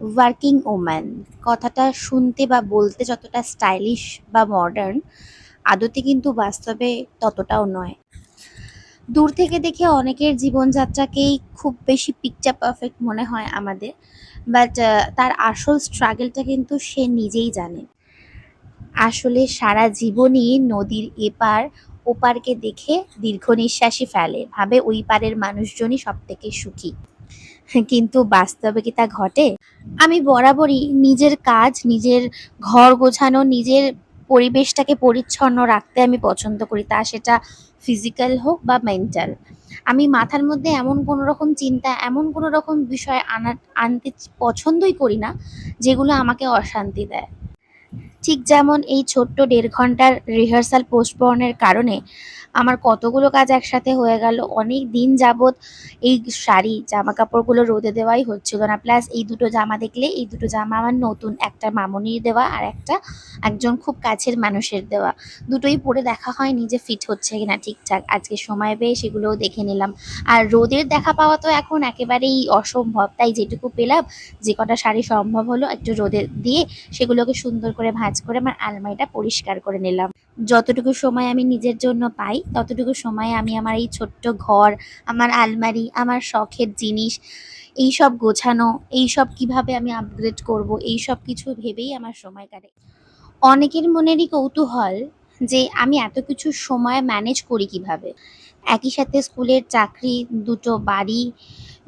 Working woman কথাটা শুনতে বা বলতে যতটা স্টাইলিশ বা মডার্ন, আদতে কিন্তু বাস্তবে ততটাও নয়। দূর থেকে দেখে অনেকের জীবনযাত্রাকেই খুব বেশি পিকচার পারফেক্ট মনে হয় আমাদের, বাট তার আসল স্ট্রাগলটা কিন্তু সে নিজেই জানে। আসলে সারা জীবনই নদীর এপার ওপারকে দেখে দীর্ঘ নিঃশ্বাসই ফেলে, ভাবে ওই পারের মানুষজনই সব থেকে সুখী। কিন্তু বাস্তবে কি তা ঘটে? আমি বরাবরই নিজের কাজ, নিজের ঘর গোছানো, নিজের পরিবেশটাকে পরিচ্ছন্ন রাখতে আমি পছন্দ করি। তা সেটা ফিজিক্যাল হোক বা মেন্টাল। আমি মাথার মধ্যে এমন কোনো রকম চিন্তা, এমন কোনো রকম বিষয় আনতে পছন্দই করি না, যেগুলো আমাকে অশান্তি দেয়। ঠিক যেমন এই ছোট্ট ১.৫ ঘন্টার রিহার্সাল পোস্টপনের কারণে আমার কতগুলো কাজ একসাথে হয়ে গেল। অনেক দিন যাবৎ এই শাড়ি, জামাকাপড়গুলো রোদে দেওয়াই হচ্ছিল না। প্লাস এই দুটো জামা দেখলে, এই দুটো জামা আমার নতুন, একটা মামুনির দেওয়া আর একটা একজন খুব কাছের মানুষের দেওয়া। দুটোই পরে দেখা হয়নি যে ফিট হচ্ছে কিনা ঠিকঠাক। আজকে সময় পেয়ে সেগুলোও দেখে নিলাম। আর রোদের দেখা পাওয়া তো এখন একেবারেই অসম্ভব। তাই যেটুকু পেলাম, যে কটা শাড়ি সম্ভব হলো একটু রোদে দিয়ে সেগুলোকে সুন্দর করে ভাঁজ করে আমার আলমারিটা পরিষ্কার করে নিলাম। যতটুকু সময় আমি নিজের জন্য পাই, ততটুকু সময়ে আমি আমার এই ছোট্ট ঘর, আমার আলমারি, আমার শখের জিনিস, এইসব গোছানো, এইসব কিভাবে আমি আপগ্রেড করব, এইসব কিছু ভেবেই আমার সময় কাটে। অনেকের মনেরই কৌতূহল যে আমি এত কিছু সময় ম্যানেজ করি কিভাবে। একই সাথে স্কুলের চাকরি, দুটো বাড়ি,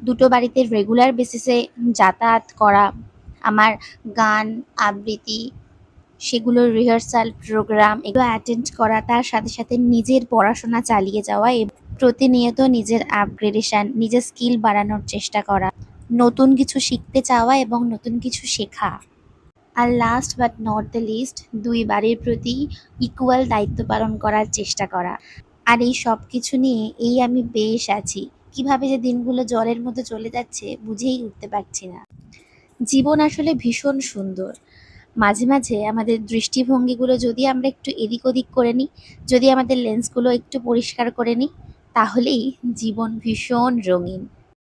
দুটো বাড়িতে রেগুলার বেসিসে যাতায়াত করা, আমার গান, আবৃত্তি, সেগুলোর রিহার্সাল, প্রোগ্রাম এগুলো অ্যাটেন্ড করা, তার সাথে সাথে নিজের পড়াশোনা চালিয়ে যাওয়া এবং প্রতিনিয়ত নিজের আপগ্রেডেশন, নিজের স্কিল বাড়ানোর চেষ্টা করা, নতুন কিছু শিখতে চাওয়া এবং নতুন কিছু শেখা। আর last but not the least, দুই বাড়ির প্রতি ইকুয়াল দায়িত্ব পালন করার চেষ্টা করা। আর এই সব কিছু নিয়ে আমি বেশ আছি। কিভাবে যে দিনগুলো জলের মতো চলে যাচ্ছে বুঝেই উঠতে পারছি না। জীবন আসলে ভীষণ সুন্দর। মাঝে মাঝে আমাদের দৃষ্টিভঙ্গিগুলো যদি আমরা একটু এদিক ওদিক করে নিই, যদি আমাদের লেন্সগুলো একটু পরিষ্কার করে নিই, তাহলেই জীবন ভীষণ রঙিন।